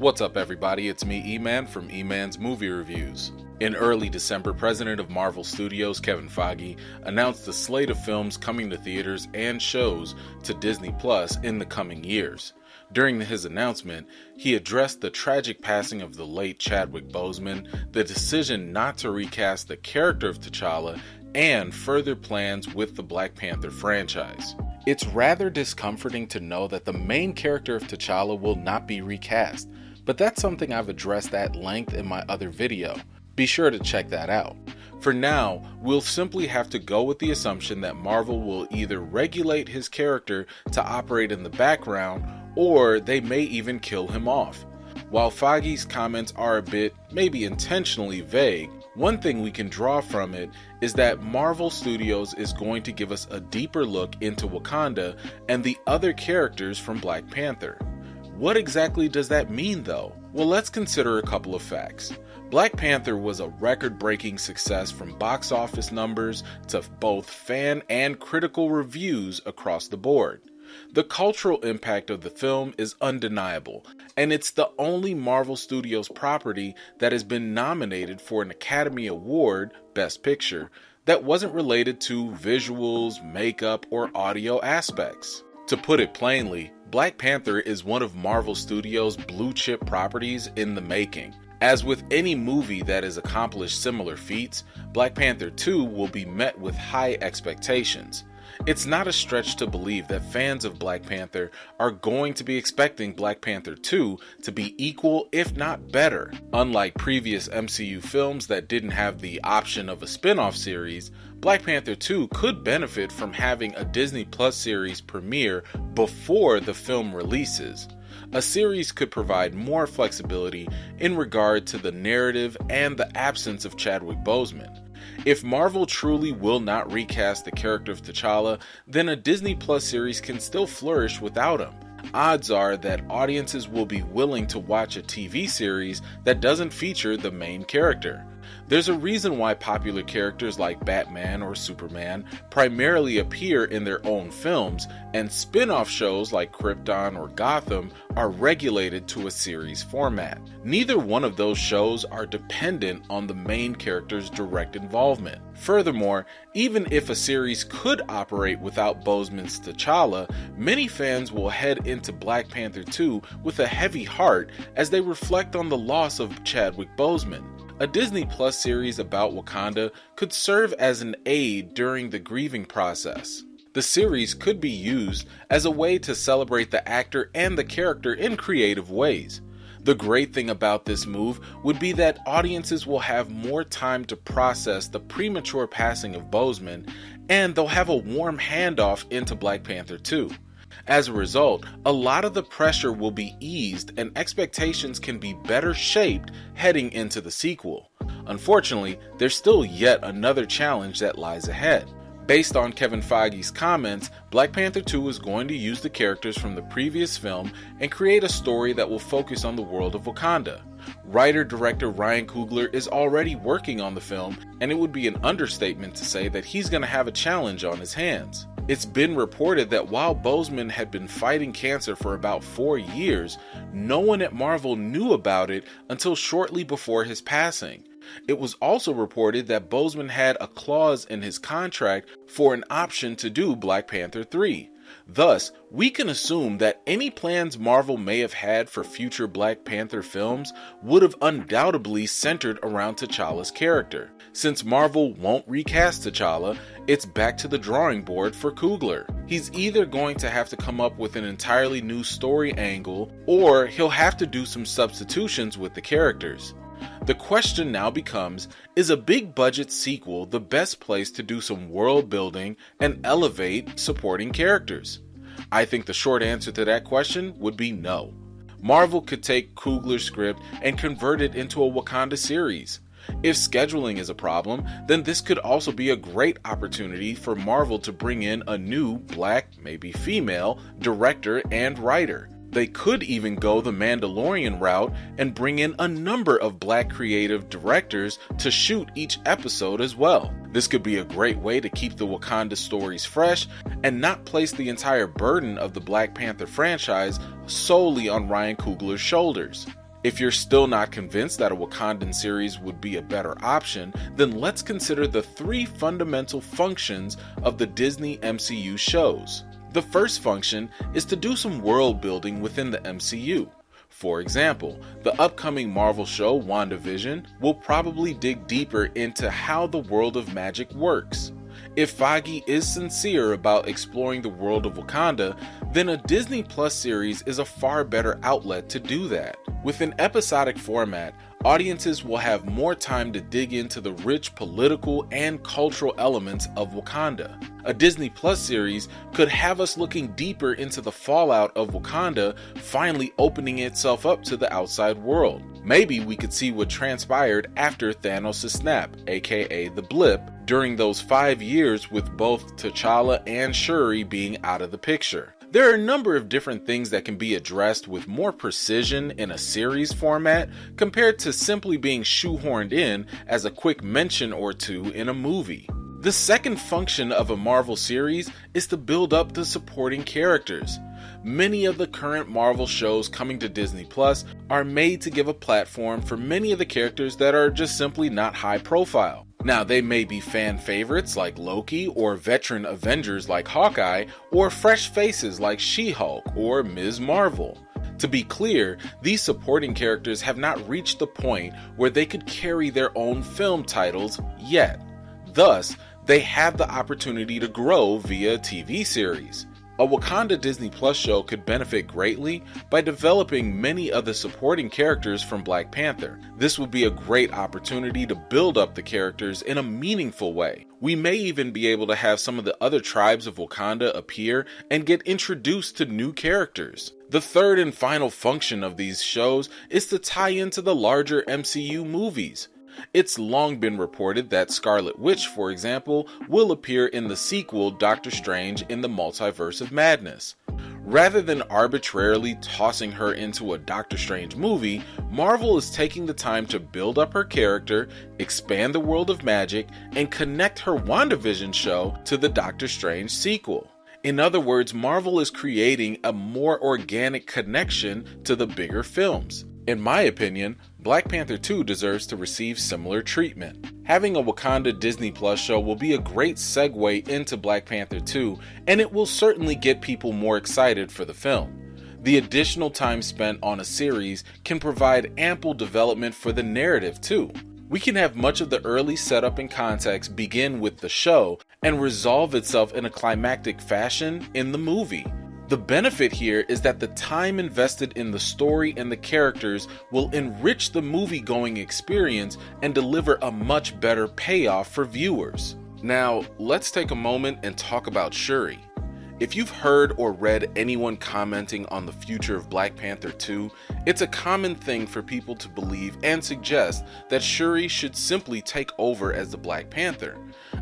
What's up everybody, it's me E-Man from E-Man's Movie Reviews. In early December, President of Marvel Studios Kevin Feige announced the slate of films coming to theaters and shows to Disney Plus in the coming years. During his announcement, he addressed the tragic passing of the late Chadwick Boseman, the decision not to recast the character of T'Challa, and further plans with the Black Panther franchise. It's rather discomforting to know that the main character of T'Challa will not be recast, but that's something I've addressed at length in my other video. Be sure to check that out. For now, we'll simply have to go with the assumption that Marvel will either regulate his character to operate in the background, or they may even kill him off. While Feige's comments are a bit, maybe intentionally vague, one thing we can draw from it is that Marvel Studios is going to give us a deeper look into Wakanda and the other characters from Black Panther. What exactly does that mean though? Well, let's consider a couple of facts. Black Panther was a record-breaking success from box office numbers to both fan and critical reviews across the board. The cultural impact of the film is undeniable, and it's the only Marvel Studios property that has been nominated for an Academy Award, Best Picture, that wasn't related to visuals, makeup, or audio aspects. To put it plainly, Black Panther is one of Marvel Studios' blue-chip properties in the making. As with any movie that has accomplished similar feats, Black Panther 2 will be met with high expectations. It's not a stretch to believe that fans of Black Panther are going to be expecting Black Panther 2 to be equal, if not better. Unlike previous MCU films that didn't have the option of a spin-off series, Black Panther 2 could benefit from having a Disney Plus series premiere before the film releases. A series could provide more flexibility in regard to the narrative and the absence of Chadwick Boseman. If Marvel truly will not recast the character of T'Challa, then a Disney Plus series can still flourish without him. Odds are that audiences will be willing to watch a TV series that doesn't feature the main character. There's a reason why popular characters like Batman or Superman primarily appear in their own films, and spin-off shows like Krypton or Gotham are regulated to a series format. Neither one of those shows are dependent on the main character's direct involvement. Furthermore, even if a series could operate without Boseman's T'Challa, many fans will head into Black Panther 2 with a heavy heart as they reflect on the loss of Chadwick Boseman. A Disney Plus series about Wakanda could serve as an aid during the grieving process. The series could be used as a way to celebrate the actor and the character in creative ways. The great thing about this move would be that audiences will have more time to process the premature passing of Boseman, and they'll have a warm handoff into Black Panther 2. As a result, a lot of the pressure will be eased and expectations can be better shaped heading into the sequel. Unfortunately, there's still yet another challenge that lies ahead. Based on Kevin Feige's comments, Black Panther 2 is going to use the characters from the previous film and create a story that will focus on the world of Wakanda. Writer-director Ryan Coogler is already working on the film, and it would be an understatement to say that he's going to have a challenge on his hands. It's been reported that while Boseman had been fighting cancer for about 4 years, no one at Marvel knew about it until shortly before his passing. It was also reported that Boseman had a clause in his contract for an option to do Black Panther 3. Thus, we can assume that any plans Marvel may have had for future Black Panther films would have undoubtedly centered around T'Challa's character. Since Marvel won't recast T'Challa, it's back to the drawing board for Coogler. He's either going to have to come up with an entirely new story angle, or he'll have to do some substitutions with the characters. The question now becomes, is a big budget sequel the best place to do some world building and elevate supporting characters? I think the short answer to that question would be no. Marvel could take Coogler's script and convert it into a Wakanda series. If scheduling is a problem, then this could also be a great opportunity for Marvel to bring in a new black, maybe female, director and writer. They could even go the Mandalorian route and bring in a number of black creative directors to shoot each episode as well. This could be a great way to keep the Wakanda stories fresh and not place the entire burden of the Black Panther franchise solely on Ryan Coogler's shoulders. If you're still not convinced that a Wakandan series would be a better option, then let's consider the 3 fundamental functions of the Disney MCU shows. The first function is to do some world building within the MCU. For example, the upcoming Marvel show WandaVision will probably dig deeper into how the world of magic works. If Feige is sincere about exploring the world of Wakanda, then a Disney Plus series is a far better outlet to do that. With an episodic format, audiences will have more time to dig into the rich political and cultural elements of Wakanda. A Disney Plus series could have us looking deeper into the fallout of Wakanda finally opening itself up to the outside world. Maybe we could see what transpired after Thanos' snap, aka the blip, during those 5 years with both T'Challa and Shuri being out of the picture. There are a number of different things that can be addressed with more precision in a series format compared to simply being shoehorned in as a quick mention or two in a movie. The second function of a Marvel series is to build up the supporting characters. Many of the current Marvel shows coming to Disney Plus are made to give a platform for many of the characters that are just simply not high profile. Now, they may be fan favorites like Loki, or veteran Avengers like Hawkeye, or fresh faces like She-Hulk or Ms. Marvel. To be clear, these supporting characters have not reached the point where they could carry their own film titles yet. Thus, they have the opportunity to grow via a TV series. A Wakanda Disney Plus show could benefit greatly by developing many of the supporting characters from Black Panther. This would be a great opportunity to build up the characters in a meaningful way. We may even be able to have some of the other tribes of Wakanda appear and get introduced to new characters. The third and final function of these shows is to tie into the larger MCU movies. It's long been reported that Scarlet Witch, for example, will appear in the sequel Doctor Strange in the Multiverse of Madness. Rather than arbitrarily tossing her into a Doctor Strange movie, Marvel is taking the time to build up her character, expand the world of magic, and connect her WandaVision show to the Doctor Strange sequel. In other words, Marvel is creating a more organic connection to the bigger films. In my opinion, Black Panther 2 deserves to receive similar treatment. Having a Wakanda Disney Plus show will be a great segue into Black Panther 2, and it will certainly get people more excited for the film. The additional time spent on a series can provide ample development for the narrative too. We can have much of the early setup and context begin with the show and resolve itself in a climactic fashion in the movie. The benefit here is that the time invested in the story and the characters will enrich the movie-going experience and deliver a much better payoff for viewers. Now, let's take a moment and talk about Shuri. If you've heard or read anyone commenting on the future of Black Panther 2, it's a common thing for people to believe and suggest that Shuri should simply take over as the Black Panther.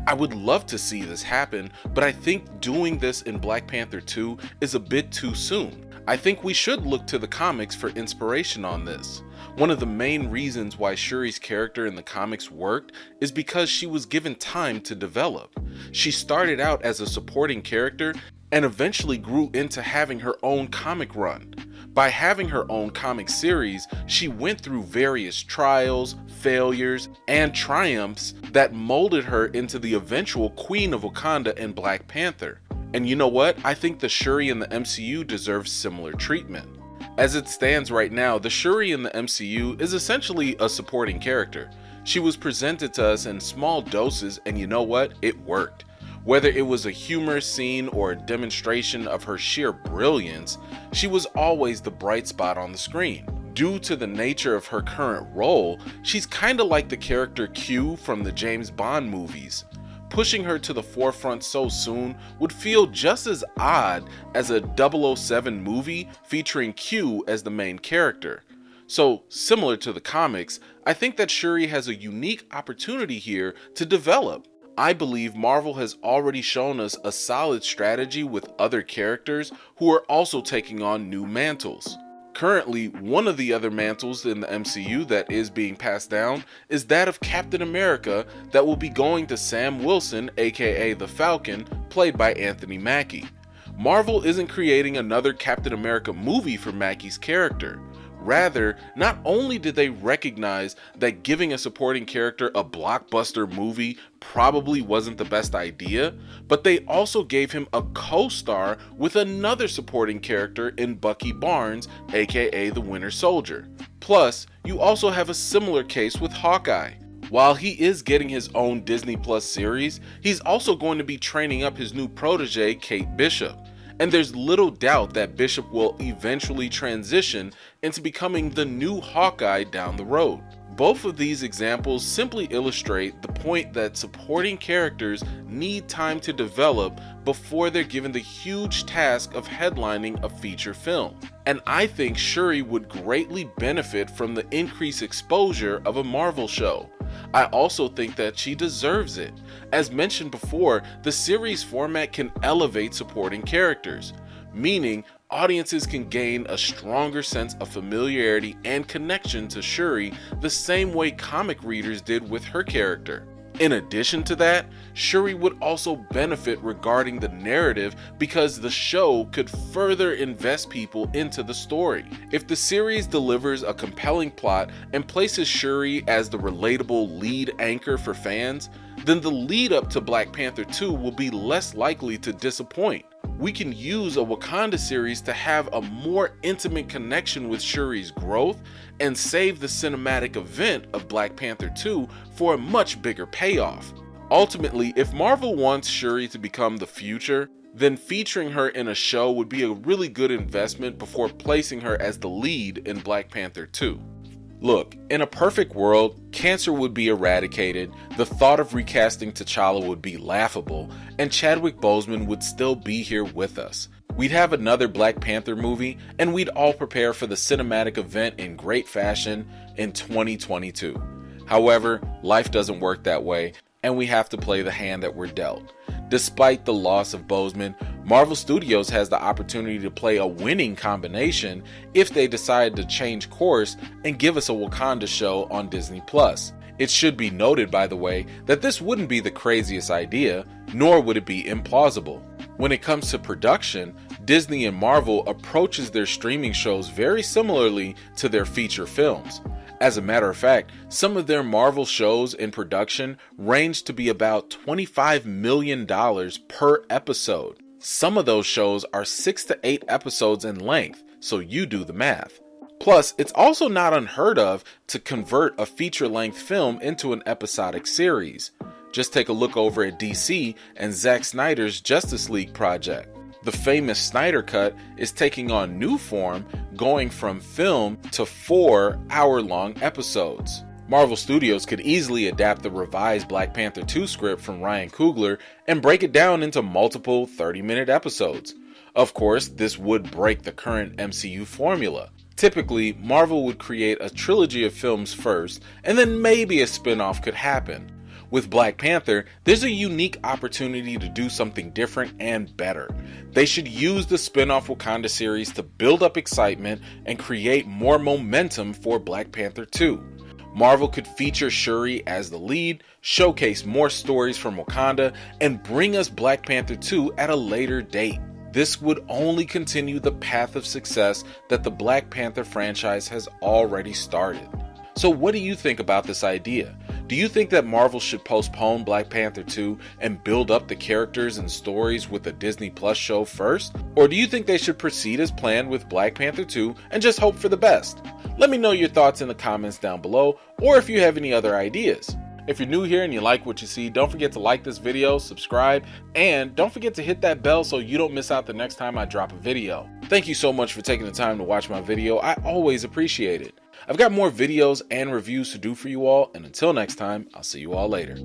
I would love to see this happen, but I think doing this in Black Panther 2 is a bit too soon. I think we should look to the comics for inspiration on this. One of the main reasons why Shuri's character in the comics worked is because she was given time to develop. She started out as a supporting character and eventually grew into having her own comic run. By having her own comic series, she went through various trials, failures, and triumphs that molded her into the eventual Queen of Wakanda and Black Panther. And you know what? I think the Shuri in the MCU deserves similar treatment. As it stands right now, the Shuri in the MCU is essentially a supporting character. She was presented to us in small doses, and you know what? It worked. Whether it was a humorous scene or a demonstration of her sheer brilliance, she was always the bright spot on the screen. Due to the nature of her current role, she's kinda like the character Q from the James Bond movies. Pushing her to the forefront so soon would feel just as odd as a 007 movie featuring Q as the main character. So, similar to the comics, I think that Shuri has a unique opportunity here to develop. I believe Marvel has already shown us a solid strategy with other characters who are also taking on new mantles. Currently, one of the other mantles in the MCU that is being passed down is that of Captain America that will be going to Sam Wilson, aka the Falcon, played by Anthony Mackie. Marvel isn't creating another Captain America movie for Mackie's character. Rather, not only did they recognize that giving a supporting character a blockbuster movie probably wasn't the best idea, but they also gave him a co-star with another supporting character in Bucky Barnes, aka the Winter Soldier. Plus, you also have a similar case with Hawkeye. While he is getting his own Disney Plus series, he's also going to be training up his new protege, Kate Bishop. And there's little doubt that Bishop will eventually transition into becoming the new Hawkeye down the road. Both of these examples simply illustrate the point that supporting characters need time to develop before they're given the huge task of headlining a feature film. And I think Shuri would greatly benefit from the increased exposure of a Marvel show. I also think that she deserves it. As mentioned before, the series format can elevate supporting characters, meaning audiences can gain a stronger sense of familiarity and connection to Shuri the same way comic readers did with her character. In addition to that, Shuri would also benefit regarding the narrative because the show could further invest people into the story. If the series delivers a compelling plot and places Shuri as the relatable lead anchor for fans, then the lead up to Black Panther 2 will be less likely to disappoint. We can use a Wakanda series to have a more intimate connection with Shuri's growth and save the cinematic event of Black Panther 2 for a much bigger payoff. Ultimately, if Marvel wants Shuri to become the future, then featuring her in a show would be a really good investment before placing her as the lead in Black Panther 2. Look, in a perfect world, cancer would be eradicated, the thought of recasting T'Challa would be laughable, and Chadwick Boseman would still be here with us. We'd have another Black Panther movie, and we'd all prepare for the cinematic event in great fashion in 2022. However, life doesn't work that way, and we have to play the hand that we're dealt. Despite the loss of Boseman, Marvel Studios has the opportunity to play a winning combination if they decide to change course and give us a Wakanda show on Disney Plus. It should be noted, by the way, that this wouldn't be the craziest idea, nor would it be implausible. When it comes to production, Disney and Marvel approaches their streaming shows very similarly to their feature films. As a matter of fact, some of their Marvel shows in production range to be about $25 million per episode. Some of those shows are 6 to 8 episodes in length, so you do the math. Plus, it's also not unheard of to convert a feature-length film into an episodic series. Just take a look over at DC and Zack Snyder's Justice League project. The famous Snyder Cut is taking on new form, going from film to 4 hour-long episodes. Marvel Studios could easily adapt the revised Black Panther 2 script from Ryan Coogler and break it down into multiple 30-minute episodes. Of course, this would break the current MCU formula. Typically, Marvel would create a trilogy of films first, and then maybe a spin-off could happen. With Black Panther, there's a unique opportunity to do something different and better. They should use the spin-off Wakanda series to build up excitement and create more momentum for Black Panther 2. Marvel could feature Shuri as the lead, showcase more stories from Wakanda, and bring us Black Panther 2 at a later date. This would only continue the path of success that the Black Panther franchise has already started. So what do you think about this idea? Do you think that Marvel should postpone Black Panther 2 and build up the characters and stories with a Disney Plus show first? Or do you think they should proceed as planned with Black Panther 2 and just hope for the best? Let me know your thoughts in the comments down below, or if you have any other ideas. If you're new here and you like what you see, don't forget to like this video, subscribe, and don't forget to hit that bell so you don't miss out the next time I drop a video. Thank you so much for taking the time to watch my video. I always appreciate it. I've got more videos and reviews to do for you all, and until next time, I'll see you all later.